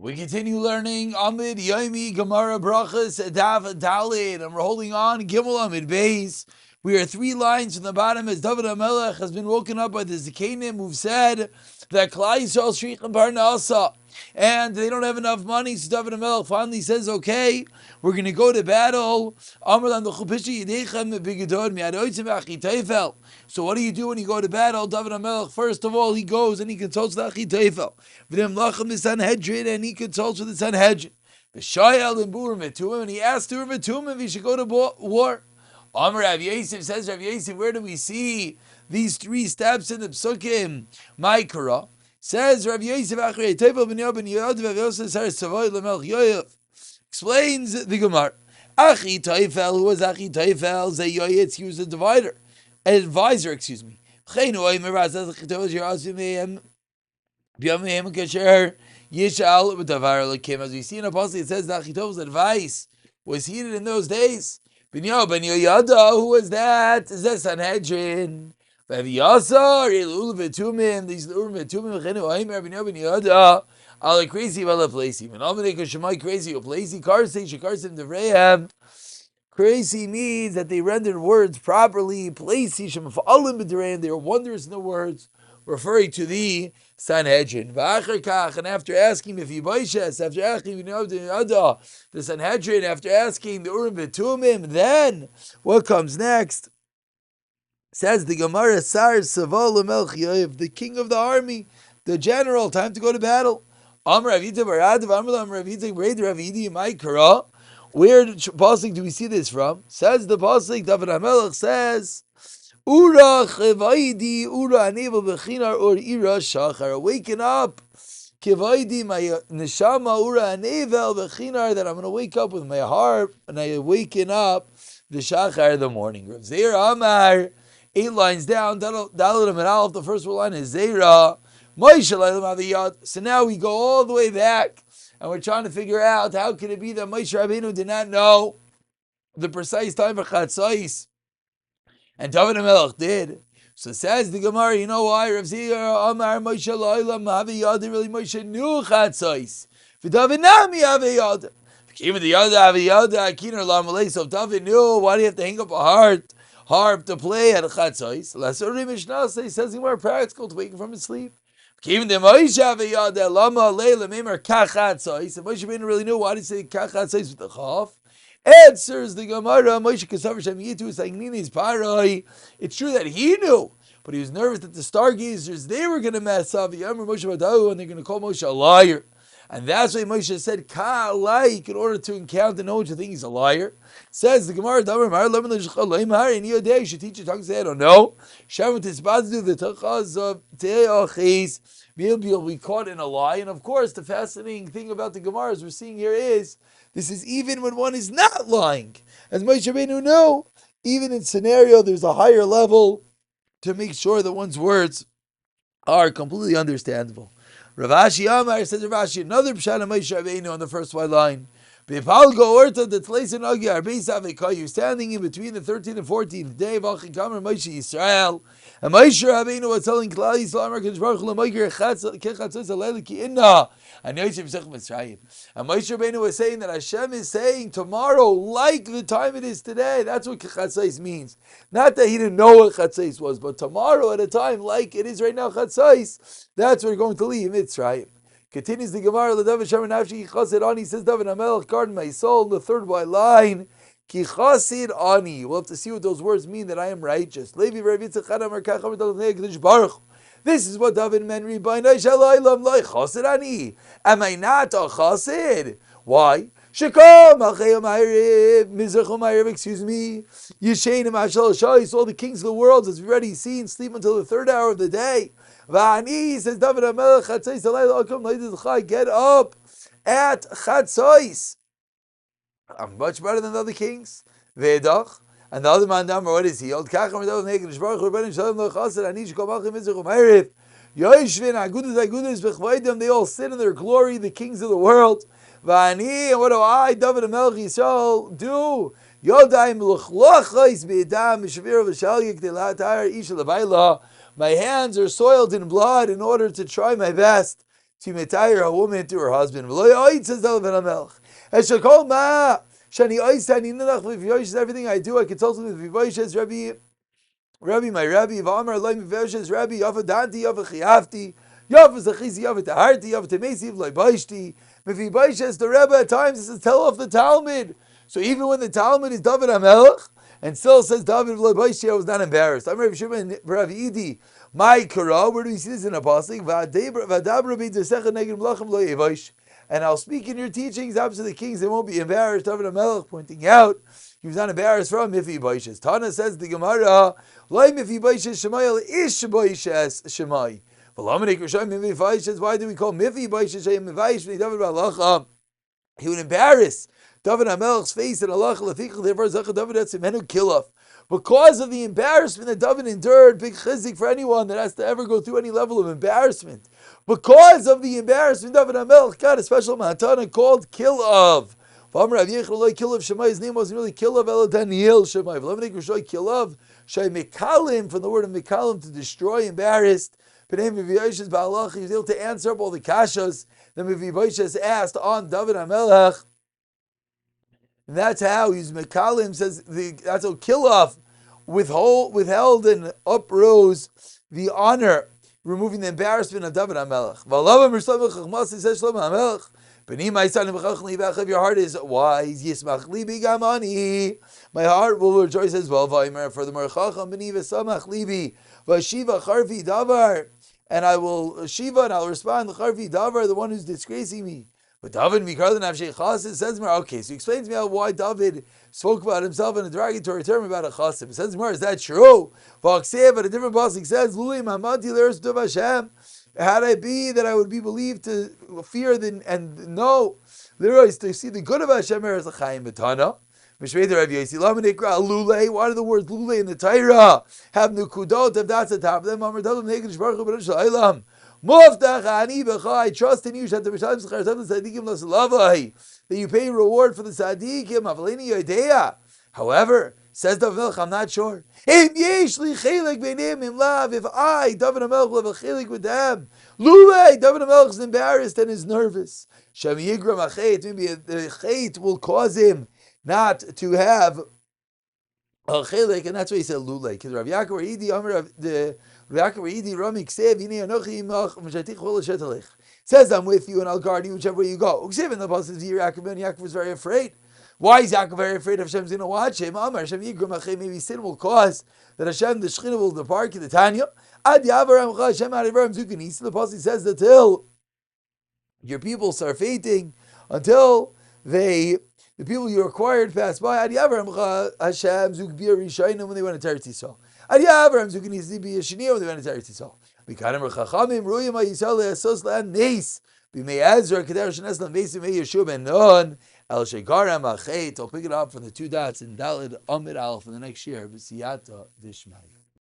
We continue learning Amud Yomi Gemara Berachos Daf Dalid, and we're holding on Gimel Amud Beis. We are 3 lines from the bottom as David HaMelech has been woken up by the Zikanim who've said that Klal Yisrael Shrichim Parnasa, and they don't have enough money. So David HaMelech finally says, "Okay, we're going to go to battle." So what do you do when you go to battle? David HaMelech, first of all, he goes and he consults the Achiteifel. The Sanhedrin, and he consults with the Sanhedrin. V'shayel and Burim V'tumim, and he asked Urim V'tumim if he should go to war. Amar Rav Yosef, says Rav Yosef, where do we see these 3 steps in the Psukim? Ma'ikara. Says Rav Yosef, Achrei Tevel ben Yob ben Yod Rav Yosef Saris Savoy Lemelch Yoyev. Explains the Gemara. Achi Teifel, who was Achi Teifel? Zayoyetz, he was a divider, an advisor, excuse me. As we see in the passage, it says that Achitoph's advice was heeded in those days. Ben Yoyada, who was that? Is that Sanhedrin? These Urim V'tumim, Ben Yoyada, all crazy, well crazy. When Amalek Shemai crazy, or crazy Karsi, Shekarsim Devreham. Crazy means that they rendered words properly. They are wondrous in the words, referring to the Sanhedrin. And after asking if Yibaishes, after asking the Sanhedrin, after asking the Urim V'tumim, then what comes next? Says the Gemara, Sar Saval Melch Yoav, the king of the army, the general, time to go to battle. Amr Avita Barad, Amr Avita Braid Ravidi Maikara. Where pasuk do we see this from? Says the pasuk, David HaMelech says, Ura chevaidi, ura anevel bechinar, or ira shachar. Waking up, kevaidi, my neshama, ura anevel bechinar, that I'm going to wake up with my harp, and I waken up the shachar in the morning. Rav Zera Amar, 8 lines down, Dalet and Aleph, the first line is Zera. So now we go all the way back, and we're trying to figure out how can it be that Moshe Rabbeinu did not know the precise time for Concise, and David HaMelech did. So says the Gemara, you know why? Rav Zera Amar Moshe Lo'ilam Haviyad, really Moshe knew Concise. For David Nami Haviyad. Even the Yada Haviyad Akinar Lamalei. So if David knew, why do you have to hang up a harp to play at Concise? Lesser Mishnah says he more practical to wake him from his sleep. Even the Moshe Haviyad Lama Leila Meimer Kachatzais. And Moshe Rabbeinu really knew why did he say Kachatzais with the Chaf. Answers the Gemara, Moshe Kasavar Shem Yitu saying Nini's Parai. It's true that he knew, but he was nervous that the stargazers, they were going to mess up. Yamar Moshe Badahu, and they're going to call Moshe a liar. And that's why Moshe said Ka like in order to encounter no one to think he's a liar. Says the Gemara, you should teach your tongue, say I don't know. The tachas of Teachis. You'll be caught in a lie. And of course, the fascinating thing about the Gemara as we're seeing here is this is even when one is not lying. As Moshe Rabbeinu knew, even in scenario, there's a higher level to make sure that one's words are completely understandable. Rav Ashi Amar says Rav Ashi, another pshat of Moshe Rabbeinu on the first white line. You're standing in between the 13th and 14th day of Achikamer Moshe Yisrael, and Moshe Rabbeinu was telling Klal Yisrael, and Moshe Rabbeinu was saying that Hashem is saying tomorrow, like the time it is today. That's what Chatzais means. Not that he didn't know what Chatzais was, but tomorrow at a time like it is right now Chatzais, that's where we're going to leave Mitzrayim. Continues the Gemara, David Shem Nafshi Chasid Ani, says David HaMelech, guard my soul, the third white line. Ki Chasid Ani. We'll have to see what those words mean, that I am righteous. Levi This is what David meant. Am I not a Chasid? Why? Excuse me. All the kings of the world, as we've already seen, sleep until the 3rd hour of the day. Va'ani, says David HaMelech, get up at Chatzos. I'm much better than the other kings. Ve'edach. And the other man down, what is he? They all sit in their glory, the kings of the world. Va'ani, and what do I, David HaMelech Yisrael, do? My hands are soiled in blood in order to try my best to retire a woman to her husband. Says and she'll call ma. Everything I do, I consult with Vivoshes, Rabbi, my Rabbi, V'amar Loi Vivoshes, Rabbi, Yavadanti, Yavachiavti, Yavazachizi, Yavataharti, Yavatamesi, V'loi Meviboshes, the Rebbe at times says, tell off the Talmud. So even when the Talmud is David HaMelech, and still says David V'loi Boishti, I was not embarrassed. I'm Rabbi Shimon, Rabbi Idi, my Kara, where do we see this in a pasuk? V'adabra b'desecha neged mlachim lo yevosh. And I'll speak in your teachings opposite the kings, they won't be embarrassed. David HaMelech pointing out, he was not embarrassed from Mephibosheth. Tana says the Gemara, Loi Mephibosheth Shemayel ish Boishes Shemai. Why do we call Mephibosheth Shemai? He would embarrass David HaMelech's face in Allah. Therefore, David had to kill off. Because of the embarrassment that David endured, big chizik for anyone that has to ever go through any level of embarrassment. Because of the embarrassment, David HaMelech got a special matana called Kill of. His name wasn't really Kill of, El Daniel Shemai. Kill of, Shai Mekalim, from the word of Mekalim, to destroy, embarrassed. He was able to answer up all the kashas that Mephibosheth asked on David HaMelech. And that's how he's Mekalim, says that's how Kilof withheld and uprose the honor, removing the embarrassment of David HaMelech. If your heart is wise, my heart will rejoice as well. Furthermore, and I will Shiva and I'll respond, the one who's disgracing me. But David says, okay, so he explains to me why David spoke about himself in a derogatory term about a chasim. He says, is that true? But a different pasuk says, had I be that I would be believed to fear and know, literally to see the good of Hashem as a chayim betana. Why do the words lule in the Torah have nukudot, have dots atop them? I trust in you that you pay reward for the tzaddikim. However, says David HaMelech, I'm not sure. If I, David HaMelech, will have a chelik with them, David HaMelech is embarrassed and is nervous. Maybe the chait will cause him not to have a chelik, and that's why he said lulei. Because Rav Yaakov says, I'm with you and I'll guard you whichever way you go. Yaakov was very afraid. Why is Yaakov very afraid of Hashem's going to watch him? Maybe sin will cause that Hashem, the Shekhinah, will depart. The Tanya. The Pasuk says that till your people start fainting, until the people you acquired pass by. Hashem Zuk Bia Rishayim when they went to Eretz Yisrael. Avraham Zuk Nizli Shania when they went to Eretz Yisrael. Bikanim Chachamim Ruyim Yisrael Le'asos Le'an Neis B'mei Ezra Kader Shenes Le'an Neis B'mei Yeshua Ben Nun El Shegaram Achet. I'll pick it up from the two dots in Dalid Amid Aleph for the next year. B'siyata Dishmaya.